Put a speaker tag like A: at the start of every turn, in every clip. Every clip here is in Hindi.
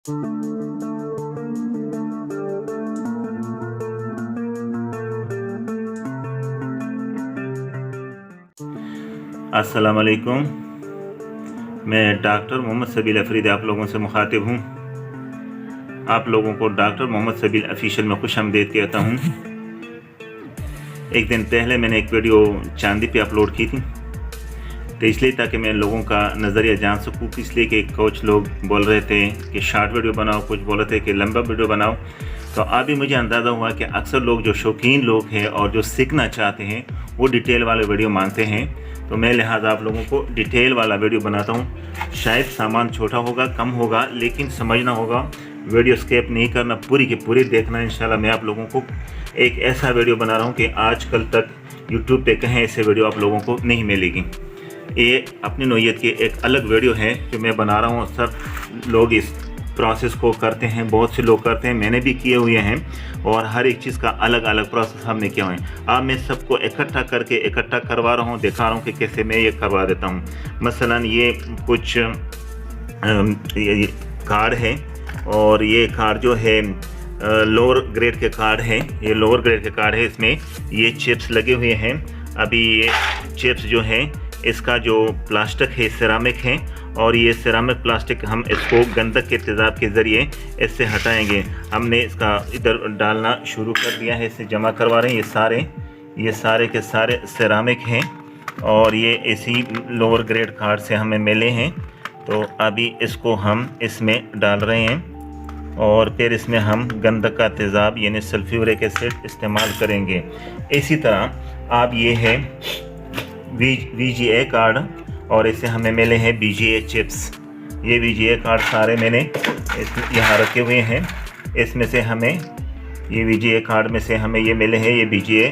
A: अस्सलाम वालेकुम। मैं डॉक्टर मोहम्मद सबील अफरीदी आप लोगों से मुखातिब हूँ। आप लोगों को डॉक्टर मोहम्मद सबील ऑफिशियल में खुशामदीद कहता हूँ। एक दिन पहले मैंने एक वीडियो चांदी पे अपलोड की थी, तो इसलिए ताकि मैं लोगों का नज़रिया जान सकूँ, इसलिए कि कुछ लोग बोल रहे थे कि शॉर्ट वीडियो बनाओ, कुछ बोल रहे थे कि लंबा वीडियो बनाओ। तो अभी मुझे अंदाज़ा हुआ कि अक्सर लोग जो शौकीन लोग हैं और जो सीखना चाहते हैं वो डिटेल वाले वीडियो मांगते हैं। तो मैं लिहाजा आप लोगों को डिटेल वाला वीडियो बनाता हूँ। शायद सामान छोटा होगा, कम होगा, लेकिन समझना होगा, वीडियो स्किप नहीं करना, पूरी की पूरी देखना। इंशाल्लाह मैं आप लोगों को एक ऐसा वीडियो बना रहा हूँ कि आजकल तक यूट्यूब पे कहीं ऐसे वीडियो आप लोगों को नहीं मिलेगी। ये अपनी नौयत की एक अलग वीडियो है जो मैं बना रहा हूँ। सब लोग इस प्रोसेस को करते हैं, बहुत से लोग करते हैं, मैंने भी किए हुए हैं, और हर एक चीज़ का अलग अलग प्रोसेस हमने किया हुआ है। अब मैं सबको इकट्ठा करवा रहा हूँ, दिखा रहा हूँ कि कैसे मैं ये करवा देता हूँ। मसलन ये कुछ ये कार्ड है, और ये कार्ड जो है लोअर ग्रेड के कार्ड है। ये लोअर ग्रेड के कार्ड है, इसमें ये चिप्स लगे हुए हैं। अभी ये चिप्स जो है, इसका जो प्लास्टिक है सिरामिक है, और ये सिरामिक प्लास्टिक हम इसको गंधक के तेज़ाब के ज़रिए इससे हटाएंगे। हमने इसका इधर डालना शुरू कर दिया है, इसे जमा करवा रहे हैं। ये सारे के सारे सिरामिक हैं, और ये इसी लोअर ग्रेड कार्ड से हमें मिले हैं। तो अभी इसको हम इसमें डाल रहे हैं, और फिर इसमें हम गंधक का तेज़ाब यानी सल्फ्यूरिक एसिड इस्तेमाल करेंगे। इसी तरह अब ये है VGA कार्ड, और इसे हमें मिले हैं BGA चिप्स। ये VGA कार्ड सारे मैंने यहाँ रखे हुए हैं। इसमें से हमें ये VGA कार्ड में से हमें ये मिले हैं ये BGA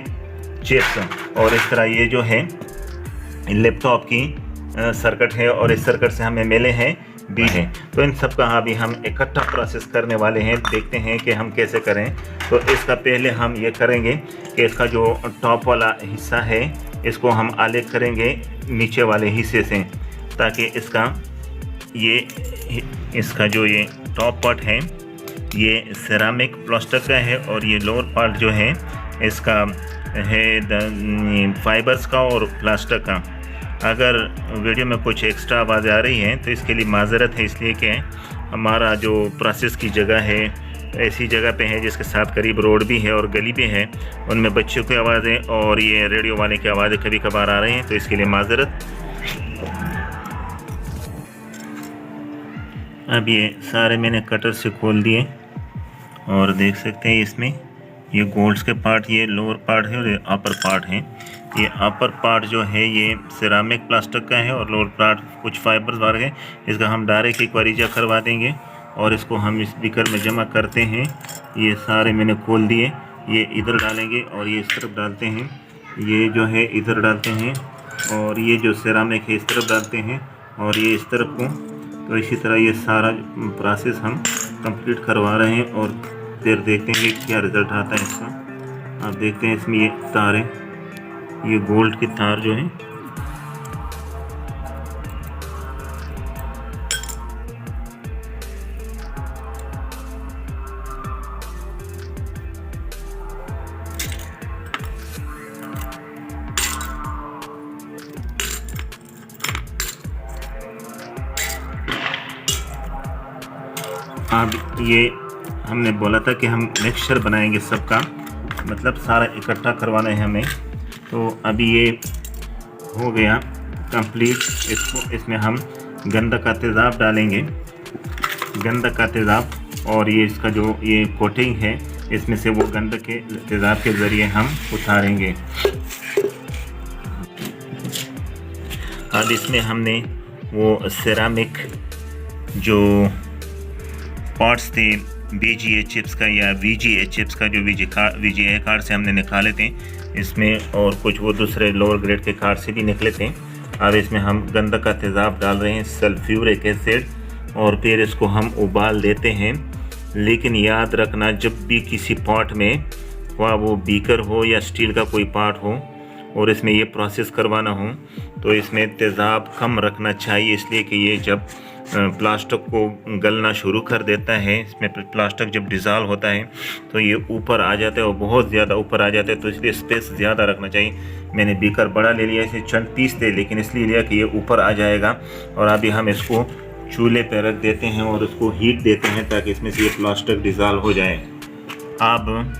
A: चिप्स। और इस तरह ये जो है लैपटॉप की सर्किट है, और इस सर्किट से हमें मिले हैं B हैं। तो इन सब का अभी हम इकट्ठा प्रोसेस करने वाले हैं। देखते हैं कि हम कैसे करें। तो इसका पहले हम ये करेंगे कि इसका जो टॉप वाला हिस्सा है इसको हम अलग करेंगे नीचे वाले हिस्से से, ताकि इसका जो ये टॉप पार्ट है ये सिरामिक प्लास्टिक का है, और ये लोअर पार्ट जो है इसका है फाइबर्स का और प्लास्टिक का। अगर वीडियो में कुछ एक्स्ट्रा आवाज़ आ रही है तो इसके लिए माजरत है, इसलिए कि हमारा जो प्रोसेस की जगह है ऐसी जगह पे है जिसके साथ करीब रोड भी है और गली भी है, उनमें बच्चों की आवाज़ें और ये रेडियो वाले की आवाज़ें कभी कभार आ रही हैं, तो इसके लिए माजरत। अब ये सारे मैंने कटर से खोल दिए, और देख सकते हैं इसमें ये गोल्ड्स के पार्ट, ये लोअर पार्ट है, और ये अपर पार्ट है। ये अपर पार्ट जो है ये सिरामिक प्लास्टिक का है, और लोअर पार्ट कुछ फाइबर्स वाला है। इसका हम डायरेक्ट एक बारीजा करवा देंगे, और इसको हम इस बीकर में जमा करते हैं। ये सारे मैंने खोल दिए। ये इधर डालेंगे और ये इस तरफ डालते हैं, ये जो है इधर डालते हैं, और ये जो सिरामिक है इस तरफ डालते हैं, और ये इस तरफ को। तो इसी तरह ये सारा प्रोसेस हम कंप्लीट करवा रहे हैं, और फिर देखते हैं कि क्या रिज़ल्ट आता है इसका। आप देखते हैं इसमें ये तार है, ये गोल्ड की तार जो है। अब ये हमने बोला था कि हम मिक्सचर बनाएंगे सबका, मतलब सारा इकट्ठा करवाना है हमें। तो अभी ये हो गया कंप्लीट। इसमें हम गंधक का तेज़ाब डालेंगे, गंधक का तेज़ाब, और ये इसका जो ये कोटिंग है इसमें से वो गंधक के तेज़ाब के ज़रिए हम उतारेंगे। अब इसमें हमने वो सिरामिक जो पार्ट्स थे BGA चिप्स का या VGA चिप्स का, जो VGA कार्ड से हमने निकाले थे इसमें, और कुछ वो दूसरे लोअर ग्रेड के कार्ड से भी निकले थे। अब इसमें हम गंधक का तेज़ाब डाल रहे हैं, सल्फ्यूरिक एसिड, और फिर इसको हम उबाल देते हैं। लेकिन याद रखना, जब भी किसी पॉट में, वो बीकर हो या स्टील का कोई पार्ट हो, और इसमें ये प्रोसेस करवाना हो, तो इसमें तेज़ाब कम रखना चाहिए, इसलिए कि ये जब प्लास्टिक को गलना शुरू कर देता है। इसमें प्लास्टिक जब डिज़ॉल्व होता है तो ये ऊपर आ जाता है और बहुत ज़्यादा ऊपर आ जाता है, तो इसलिए स्पेस ज़्यादा रखना चाहिए। मैंने बीकर बड़ा ले लिया, इसे चंद पीस थे, लेकिन इसलिए लिया कि ये ऊपर आ जाएगा। और अभी हम इसको चूल्हे पर रख देते हैं और उसको हीट देते हैं ताकि इसमें से ये प्लास्टिक डिज़ॉल्व हो जाए। अब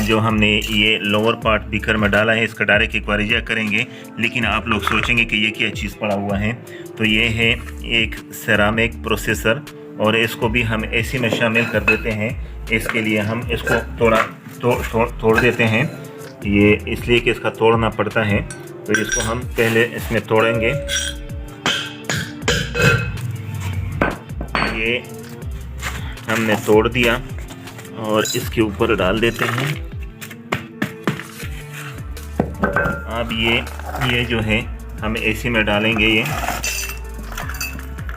A: जो हमने ये लोअर पार्ट बीकर में डाला है, इसका डायरेक्ट एक बार रिजा करेंगे। लेकिन आप लोग सोचेंगे कि ये क्या चीज़ पड़ा हुआ है, तो ये है एक सेरामिक प्रोसेसर और इसको भी हम एसी में शामिल कर देते हैं। इसके लिए हम इसको थोड़ा तोड़ देते हैं, ये इसलिए कि इसका तोड़ना पड़ता है। तो इसको हम पहले इसमें तोड़ेंगे। ये हमने तोड़ दिया और इसके ऊपर डाल देते हैं। अब ये जो है हम एसी में डालेंगे।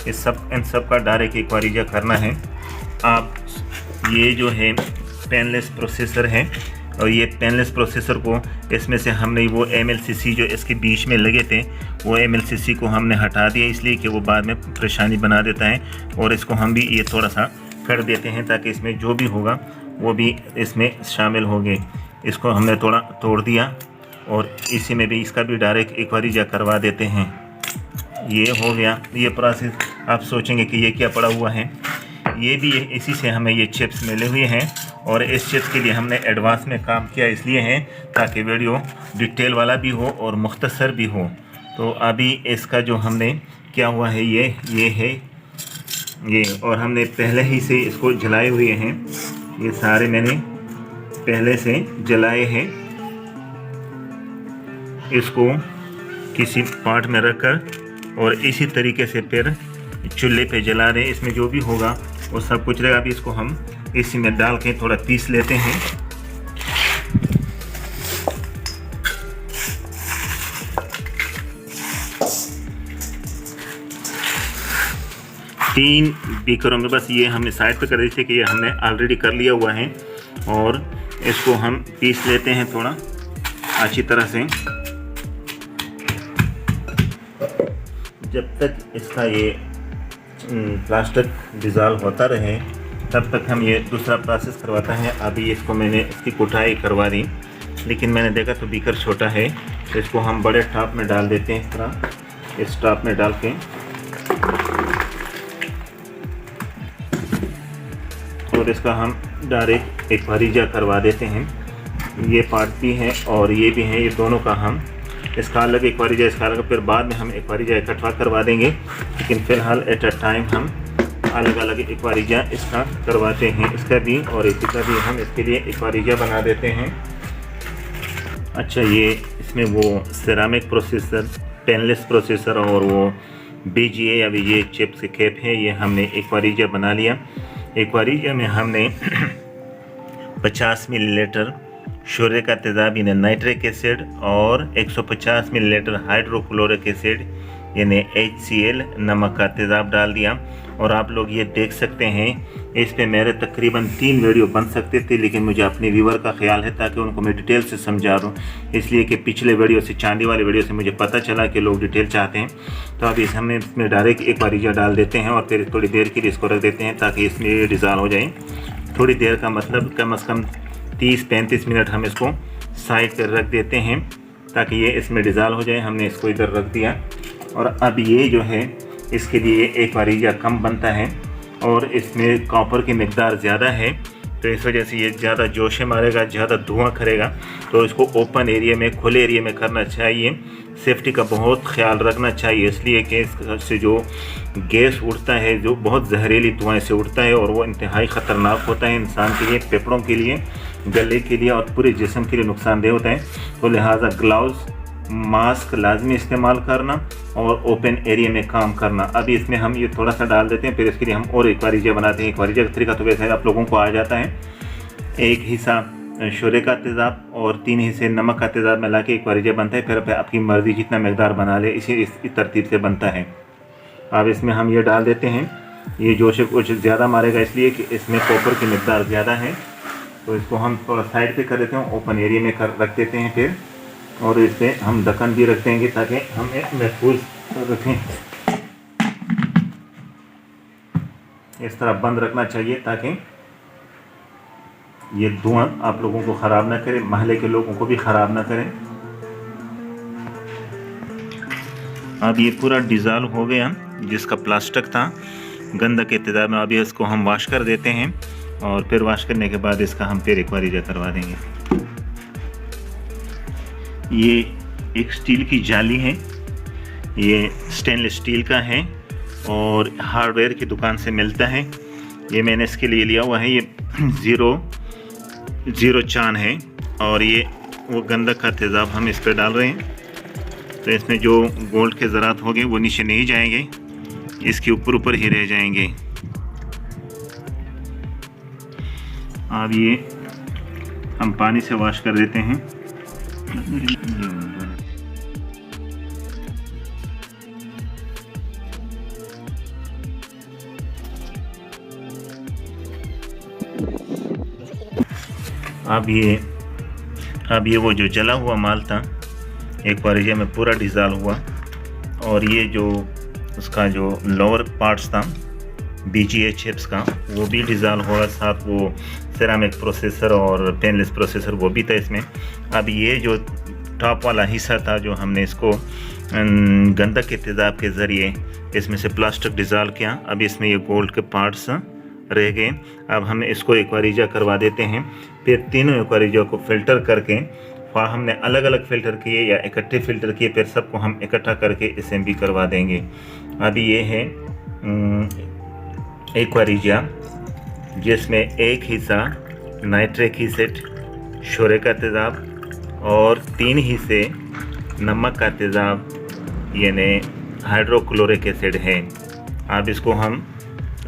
A: इन सब का डायरेक्ट एक बार करना है। आप ये जो है पेनलेस प्रोसेसर है और ये पेनलेस प्रोसेसर को इसमें से हमने वो MLCC जो इसके बीच में लगे थे, वो MLCC को हमने हटा दिया, इसलिए कि वो बाद में परेशानी बना देता है। और इसको हम भी ये थोड़ा सा कर देते हैं ताकि इसमें जो भी होगा वो भी इसमें शामिल होंगे। इसको हमने थोड़ा तोड़ दिया और इसी में भी इसका भी डायरेक्ट एक बार जा करवा देते हैं। ये हो गया ये प्रोसेस। आप सोचेंगे कि ये क्या पड़ा हुआ है, ये भी इसी से हमें ये चिप्स मिले हुए हैं और इस चिप्स के लिए हमने एडवांस में काम किया इसलिए है ताकि वीडियो डिटेल वाला भी हो और मुख्तसर भी हो। तो अभी इसका जो हमने क्या हुआ है ये है ये, और हमने पहले ही से इसको जलाए हुए हैं। ये सारे मैंने पहले से जलाए हैं। इसको किसी पार्ट में रखकर और इसी तरीके से फिर चूल्हे पे जला रहे। इसमें जो भी होगा वो सब कुछ रहेगा। अभी इसको हम इसी में डाल के थोड़ा पीस लेते हैं। तीन बीकरों में बस ये हमने साइड पे कर दी थी कि ये हमने ऑलरेडी कर लिया हुआ है। और इसको हम पीस लेते हैं थोड़ा अच्छी तरह से। जब तक इसका ये प्लास्टिक डिज़ॉल्व होता रहे तब तक हम ये दूसरा प्रोसेस करवाता है। अभी इसको मैंने इसकी कुटाई करवा दी, लेकिन मैंने देखा तो बीकर छोटा है, तो इसको हम बड़े टॉप में डाल देते हैं। इस तरह इस टॉप में डाल के और इसका हम डायरेक्ट एक भरीजा करवा देते हैं। ये पार्ट भी है और ये भी है, ये दोनों का हम इसका अलग एक बारीजा, इसका अलग, फिर बाद में हम एक बारीजा इकट्ठा करवा देंगे। लेकिन फ़िलहाल एट अ टाइम हम अलग अलग एक बारीजा इसका करवाते हैं, इसका भी और इसी का भी हम इसके लिए एक बारीजा बना देते हैं। अच्छा, ये इसमें वो सेरामिक प्रोसेसर, पेनलेस प्रोसेसर और वो BGA या ये चिप्स के कैप है, ये हमने एक बारीजा बना लिया। एक बारीजा में हमने 50 मिलीलीटर शोरे का तेज़ाब यानी नाइट्रिक एसिड और 150 मिलीलीटर हाइड्रोक्लोरिक एसिड यानी HCl नमक का तेज़ाब डाल दिया। और आप लोग ये देख सकते हैं, इस पे मेरे तकरीबन 3 वीडियो बन सकते थे, लेकिन मुझे अपने व्यूवर का ख्याल है ताकि उनको मैं डिटेल से समझा दूँ, इसलिए कि पिछले वीडियो से, चांदी वाले वीडियो से मुझे पता चला कि लोग डिटेल चाहते हैं। तो अभी हमें इसमें डायरेक्ट एक बारीजा डाल देते हैं और फिर थोड़ी देर के लिए इसको रख देते हैं ताकि इसमें ये डिज़ॉल्व हो जाए। थोड़ी देर का मतलब कम से कम 30-35 मिनट हम इसको साइड पर रख देते हैं ताकि ये इसमें डिज़ॉल्व हो जाए। हमने इसको इधर रख दिया और अब ये जो है इसके लिए एक बारीजा कम बनता है और इसमें कॉपर की मिकदार ज़्यादा है, तो इस वजह से ये ज़्यादा जोशे मारेगा, ज़्यादा धुआं करेगा। तो इसको ओपन एरिया में, खुले एरिया में करना चाहिए। सेफ्टी का बहुत ख्याल रखना चाहिए, इसलिए कि इससे जो गैस उड़ता है, जो बहुत जहरीली धुआं से उड़ता है और वो इंतहाई ख़तरनाक होता है इंसान के लिए, फेफड़ों के लिए, गले के लिए और पूरे जिस्म के लिए नुकसानदेह होता है। तो लिहाजा ग्लव्स, मास्क लाजमी इस्तेमाल करना और ओपन एरिया में काम करना। अभी इसमें हम ये थोड़ा सा डाल देते हैं, फिर इसके लिए हम और एक बारीजा बनाते हैं। एक बारीजा का तरीका तो वैसे आप लोगों को आ जाता है, एक हिस्सा शोरे का तेज़ाब और 3 हिस्से नमक का तेज़ाब मिला के एक बारीजा बनता है। फिर आपकी मर्ज़ी जितना मकदार बना ले, इस तरतीब से बनता है। अब इसमें हम ये डाल देते हैं। ये जोश कुछ ज़्यादा मारेगा इसलिए कि इसमें कॉपर की मकदार ज़्यादा है, तो इसको हम थोड़ा साइड पे कर देते हैं, ओपन एरिया में रख देते हैं फिर। और इस पर हम ढक्कन भी रख देंगे ताकि हम एक महफूज रखें। इस तरह बंद रखना चाहिए ताकि ये धुआं आप लोगों को ख़राब ना करे, महल्ले के लोगों को भी ख़राब ना करें। अब ये पूरा डिज़ॉल्व हो गया, जिसका प्लास्टिक था गंदा के तेज़ाब में। अभी इसको हम वॉश कर देते हैं और फिर वॉश करने के बाद इसका हम फिर एक बार रीजा करवा देंगे। ये एक स्टील की जाली है, ये स्टेनलेस स्टील का है और हार्डवेयर की दुकान से मिलता है। ये मैंने इसके लिए लिया हुआ है। ये 0 चान है और ये वो गंधक का तेज़ाब हम इस पर डाल रहे हैं। तो इसमें जो गोल्ड के ज़रात होंगे वो नीचे नहीं जाएंगे, इसके ऊपर ही रह जाएंगे। अब ये हम पानी से वॉश कर देते हैं। अब ये वो जो जला हुआ माल था एक बार ये में पूरा डिज़ॉल्व हुआ और ये जो उसका जो लोअर पार्ट्स था BGA चिप्स का वो भी डिज़ॉल्व हो रहा, साथ वो सेरामिक प्रोसेसर और पेनलेस प्रोसेसर वो भी था इसमें। अब ये जो टॉप वाला हिस्सा था जो हमने इसको गंधक के तेज़ाब के ज़रिए इसमें से प्लास्टिक डिज़ॉल्व किया, अब इसमें ये गोल्ड के पार्ट्स रह गए। अब हम इसको एक्वारीजा करवा देते हैं। फिर तीनों एक्वारीजा को फ़िल्टर करके हमने अलग अलग फ़िल्टर किए या इकट्ठे फ़िल्टर किए, फिर सबको हम इकट्ठा करके SMB करवा देंगे। अभी ये है एक्वारीजा जिसमें एक हिस्सा नाइट्रिक एसिड, शोरे का तेज़ाब और 3 हिस्से नमक का तेज़ाब यानी हाइड्रोक्लोरिक एसिड है। अब इसको हम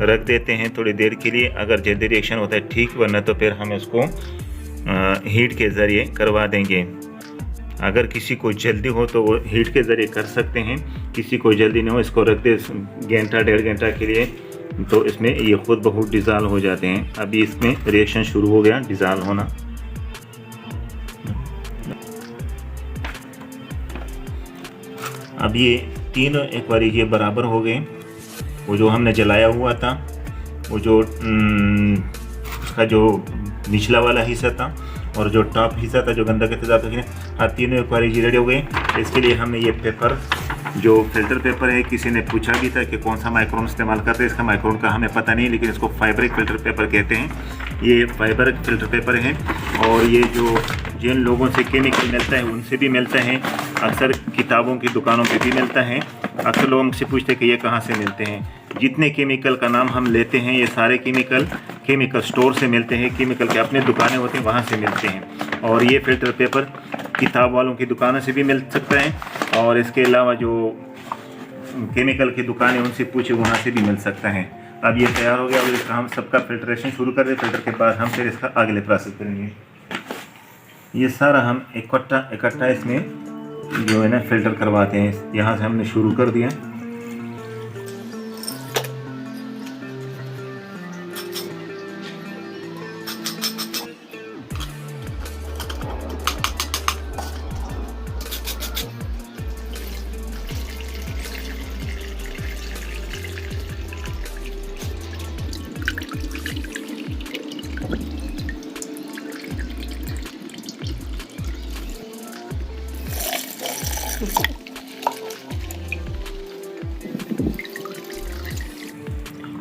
A: रख देते हैं थोड़ी देर के लिए। अगर जल्दी रिएक्शन होता है ठीक, वरना तो फिर हम इसको हीट के ज़रिए करवा देंगे। अगर किसी को जल्दी हो तो वो हीट के ज़रिए कर सकते हैं, किसी को जल्दी नहीं हो इसको रख दे घंटा 1.5 घंटा के लिए, तो इसमें ये खुद बहुत डिज़ॉल्व हो जाते हैं। अभी इसमें रिएक्शन शुरू हो गया डिज़ॉल्व होना। अब ये तीनों एक बार ये बराबर हो गए। वो जो हमने जलाया हुआ था, वो जो उसका जो निचला वाला हिस्सा था और जो टॉप हिस्सा था जो गंधक के तेज़ाब था, तीनों एक बार रेडी हो गए। इसके लिए हमने ये पेपर जो फिल्टर पेपर है, किसी ने पूछा भी था कि कौन सा माइक्रोन इस्तेमाल करते हैं। इसका माइक्रोन का हमें पता नहीं, लेकिन इसको फाइबरिक फ़िल्टर पेपर कहते हैं। ये फाइबरिक फ़िल्टर पेपर है और ये जो जिन लोगों से केमिकल मिलता है उनसे भी मिलता है, अक्सर किताबों की दुकानों पे भी मिलता है। अक्सर लोग हमसे पूछते हैं कि ये कहाँ से मिलते हैं। जितने केमिकल का नाम हम लेते हैं ये सारे केमिकल स्टोर से मिलते हैं, केमिकल के अपने दुकानें होती हैं वहाँ से मिलते हैं। और ये फ़िल्टर पेपर किताब वालों की दुकानों से भी मिल सकता है और इसके अलावा जो केमिकल की दुकानें उनसे पूछे वहाँ से भी मिल सकता है। अब ये तैयार हो गया और इसका हम सबका फिल्ट्रेशन शुरू कर दें। फिल्टर के बाद हम फिर इसका अगले प्रोसेस करेंगे। ये सारा हम इकट्ठा इसमें जो है ना फ़िल्टर करवाते हैं। यहाँ से हमने शुरू कर दिया।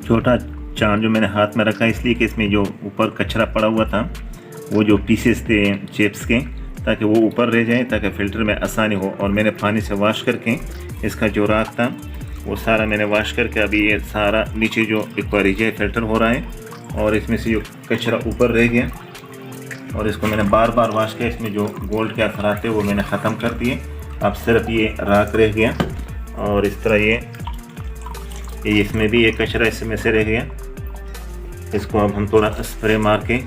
A: छोटा चांद जो मैंने हाथ में रखा इसलिए कि इसमें जो ऊपर कचरा पड़ा हुआ था वो जो पीसेस थे चिप्स के, ताकि वो ऊपर रह जाए, ताकि फ़िल्टर में आसानी हो। और मैंने पानी से वॉश करके इसका जो राख था वो सारा मैंने वॉश करके अभी ये सारा नीचे जो एक्वारीजा फ़िल्टर हो रहा है और इसमें से जो कचरा ऊपर रह गया और इसको मैंने बार बार वॉश किया। इसमें जो गोल्ड के असरात थे वो मैंने ख़त्म कर दिए। अब सिर्फ ये राख रह गया और इस तरह ये इसमें भी ये कचरा इसमें से रह गया। इसको अब हम थोड़ा स्प्रे मार के,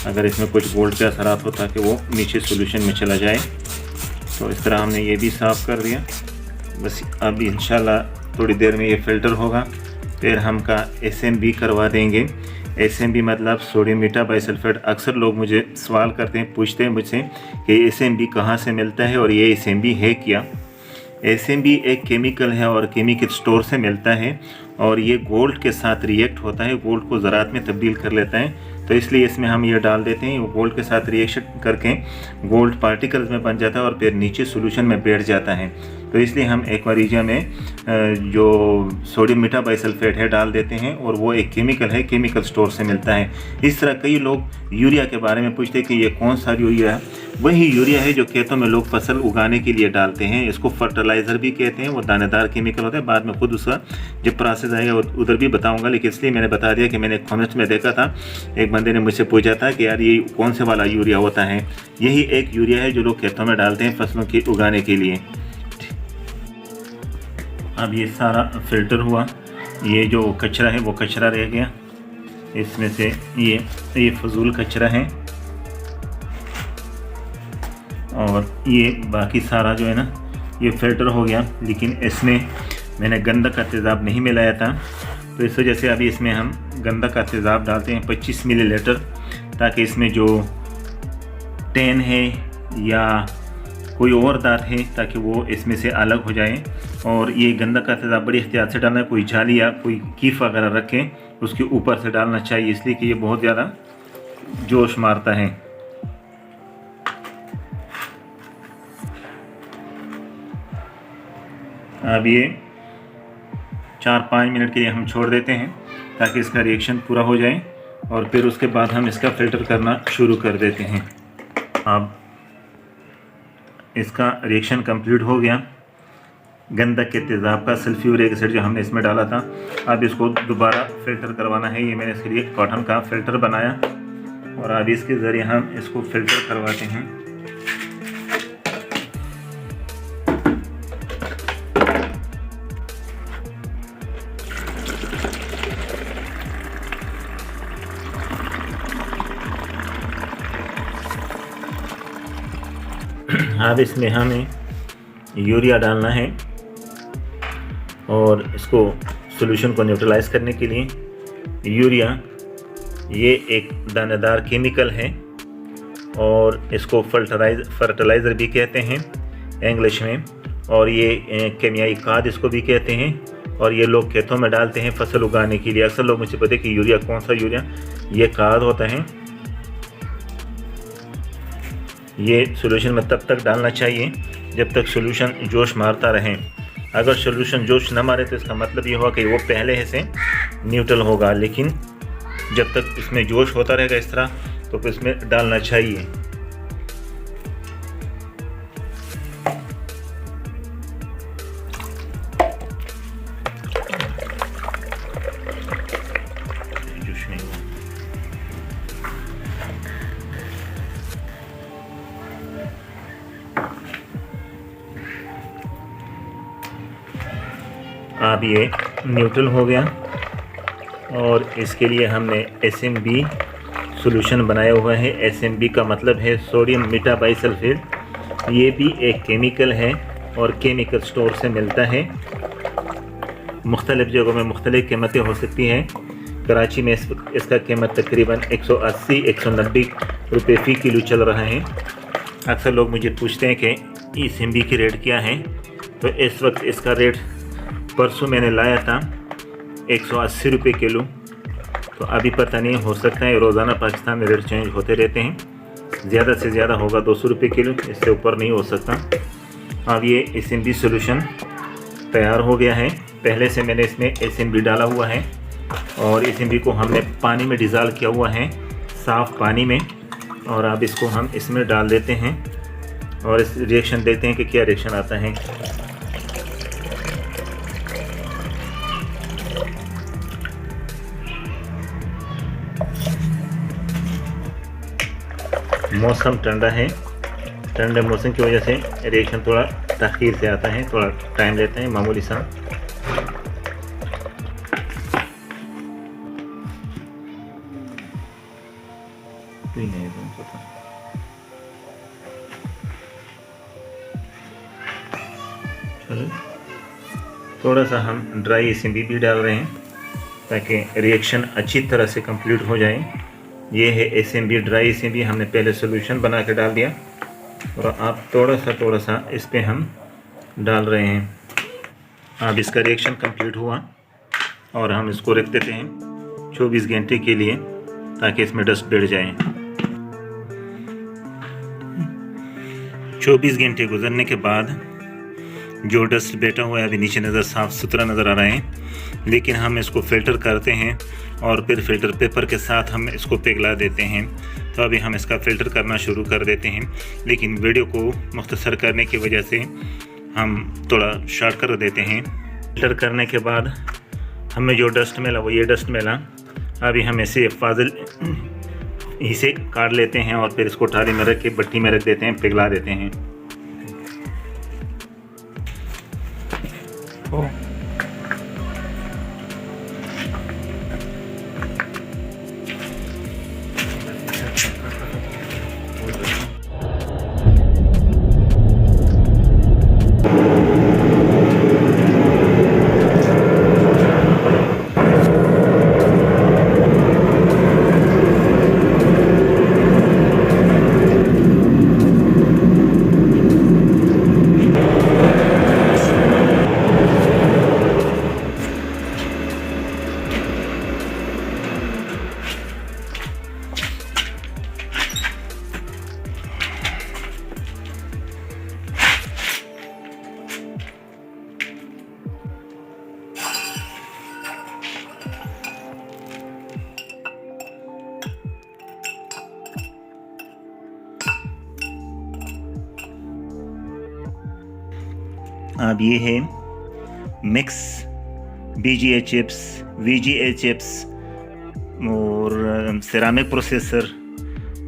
A: अगर इसमें कुछ गोल्ड के असरात हो ताकि वो नीचे सॉल्यूशन में चला जाए, तो इस तरह हमने ये भी साफ़ कर दिया। बस अब इंशाल्लाह थोड़ी देर में ये फ़िल्टर होगा, फिर हम का SMB करवा देंगे। SMB मतलब सोडियम बीटा बाइसल्फेट। अक्सर लोग मुझे सवाल करते हैं, पूछते हैं मुझसे कि SMB कहाँ से मिलता है और ये SMB है क्या। SMB एक केमिकल है और केमिकल स्टोर से मिलता है और ये गोल्ड के साथ रिएक्ट होता है, गोल्ड को ज़रात में तब्दील कर लेता है। तो इसलिए इसमें हम ये डाल देते हैं, वो गोल्ड के साथ रिएक्शन करके गोल्ड पार्टिकल्स में बन जाता है और फिर नीचे सॉल्यूशन में बैठ जाता है। तो इसलिए हम एक्वारिजिया में जो सोडियम मेटाबाइसल्फेट है डाल देते हैं, और वो एक केमिकल है, केमिकल स्टोर से मिलता है। इस तरह कई लोग यूरिया के बारे में पूछते हैं कि ये कौन सा यूरिया है। वही यूरिया है जो खेतों में लोग फसल उगाने के लिए डालते हैं। इसको फर्टिलाइज़र भी कहते हैं। वो दानेदार केमिकल होता है। बाद में खुद उसका जब प्रोसेस आएगा उधर भी बताऊंगा, लेकिन इसलिए मैंने बता दिया कि मैंने कमेंट्स में देखा था, एक बंदे ने मुझसे पूछा था कि यार ये कौन से वाला यूरिया होता है। यही एक यूरिया है जो लोग खेतों में डालते हैं फसलों की उगाने के लिए। अब ये सारा फिल्टर हुआ, ये जो कचरा है वो कचरा रह गया, इसमें से ये फजूल कचरा है, और ये बाकी सारा जो है ना ये फ़िल्टर हो गया। लेकिन इसमें मैंने गंधक का तेज़ाब नहीं मिलाया था, तो इस वजह से अभी इसमें हम गंधक का तेज़ाब डालते हैं 25 मिलीलीटर, ताकि इसमें जो टैन है या कोई और दांत है ताकि वो इसमें से अलग हो जाए। और ये गंधक का तेज़ाब बड़ी एहतियात से डालना है। कोई जाली या कोई कीफ वगैरह रखें उसके ऊपर से डालना चाहिए, इसलिए कि ये बहुत ज़्यादा जोश मारता है। अब ये 4-5 मिनट के लिए हम छोड़ देते हैं ताकि इसका रिएक्शन पूरा हो जाए, और फिर उसके बाद हम इसका फ़िल्टर करना शुरू कर देते हैं। अब इसका रिएक्शन कंप्लीट हो गया। गंधक के तेज़ाब का सल्फ्यूरिक एसिड जो हमने इसमें डाला था, अब इसको दोबारा फ़िल्टर करवाना है। ये मैंने इसके लिए कॉटन का फ़िल्टर बनाया, और अब इसके ज़रिए हम इसको फ़िल्टर करवाते हैं। अब इसमें हमें यूरिया डालना है, और इसको सॉल्यूशन को न्यूट्रलाइज़ करने के लिए यूरिया ये एक दानेदार केमिकल है, और इसको फर्टिलाइज़र भी कहते हैं इंग्लिश में, और ये केमियाई खाद इसको भी कहते हैं। और ये लोग खेतों में डालते हैं फसल उगाने के लिए। अक्सर लोग मुझे पता है कि यूरिया कौन सा यूरिया, ये खाद होता है। ये सॉल्यूशन में तब तक डालना चाहिए जब तक सॉल्यूशन जोश मारता रहे। अगर सॉल्यूशन जोश न मारे तो इसका मतलब ये होगा कि वो पहले से न्यूट्रल होगा, लेकिन जब तक इसमें जोश होता रहेगा इस तरह, तो फिर इसमें डालना चाहिए। अब ये न्यूट्रल हो गया, और इसके लिए हमने SMB सॉल्यूशन बनाया हुआ है। SMB का मतलब है सोडियम मेटाबाइसल्फेट। ये भी एक केमिकल है और केमिकल स्टोर से मिलता है। मुख्तलिफ़ जगहों में मुख्तलिफ़ कीमतें हो सकती हैं। कराची में इसका कीमत तकरीबन 180-190 रुपये फ़ी किलो चल रहा है। अक्सर लोग मुझे पूछते हैं कि SMB की रेट क्या है, तो इस वक्त इसका रेट परसों मैंने लाया था 180 रुपये किलो। तो अभी पता नहीं, हो सकता है रोज़ाना पाकिस्तान में रेट चेंज होते रहते हैं। ज़्यादा से ज़्यादा होगा 200 रुपये किलो, इससे ऊपर नहीं हो सकता। अब ये SMB सॉल्यूशन तैयार हो गया है। पहले से मैंने इसमें SMB डाला हुआ है, और SMB को हमने पानी में डिज़ाल्व किया हुआ है, साफ़ पानी में। और अब इसको हम इसमें डाल देते हैं, और इस रिएक्शन देखते हैं कि क्या रिएक्शन आता है। मौसम ठंडा है, ठंडे मौसम की वजह से रिएक्शन थोड़ा तख़ीर से आता है, थोड़ा टाइम लेता है मामूली सा। चलो थोड़ा सा हम ड्राई SMB भी डाल रहे हैं ताकि रिएक्शन अच्छी तरह से कंप्लीट हो जाए। ये है SMB, ड्राई SMB हमने पहले सॉल्यूशन बना के डाल दिया, और अब थोड़ा सा इस पे हम डाल रहे हैं। अब इसका रिएक्शन कंप्लीट हुआ, और हम इसको रख देते हैं 24 घंटे के लिए ताकि इसमें डस्ट बैठ जाए। 24 घंटे गुजरने के बाद जो डस्ट बैठा हुआ है अभी नीचे नज़र साफ़ सुथरा नज़र आ रहा है, लेकिन हम इसको फ़िल्टर करते हैं और फिर फ़िल्टर पेपर के साथ हम इसको पिघला देते हैं। तो अभी हम इसका फ़िल्टर करना शुरू कर देते हैं, लेकिन वीडियो को मुख्तसर करने की वजह से हम थोड़ा शॉर्ट कर देते हैं। फ़िल्टर करने के बाद हमें जो डस्ट मिला वो ये डस्ट मिला। अभी हम इसे फाजिल इसे काट लेते हैं और फिर इसको थाली में रख के भट्टी में रख देते हैं, पिघला देते हैं। अब ये है mix BGA chips, VGA chips और सिरामिक प्रोसेसर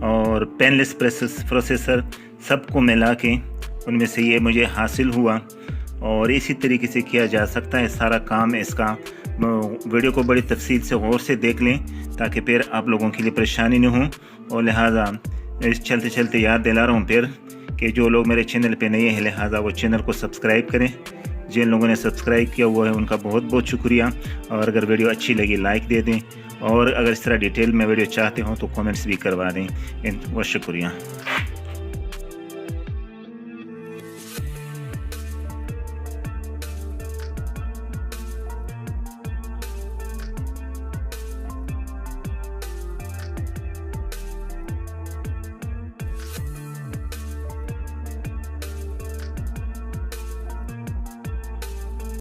A: और पेनलेस प्रोसेसर सबको मिला के उनमें से ये मुझे हासिल हुआ। और इसी तरीके से किया जा सकता है सारा काम इसका। वीडियो को बड़ी तफसील से गौर से देख लें ताकि फिर आप लोगों के लिए परेशानी नहीं हो। और लिहाजा इस चलते चलते याद दिला रहा हूँ फिर कि जो लोग मेरे चैनल पे नए हैं लिहाजा वो चैनल को सब्सक्राइब करें। जिन लोगों ने सब्सक्राइब किया हुआ है उनका बहुत बहुत शुक्रिया। और अगर वीडियो अच्छी लगी लाइक दे दें, और अगर इस तरह डिटेल में वीडियो चाहते हो तो कमेंट्स भी करवा दें। बहुत शुक्रिया।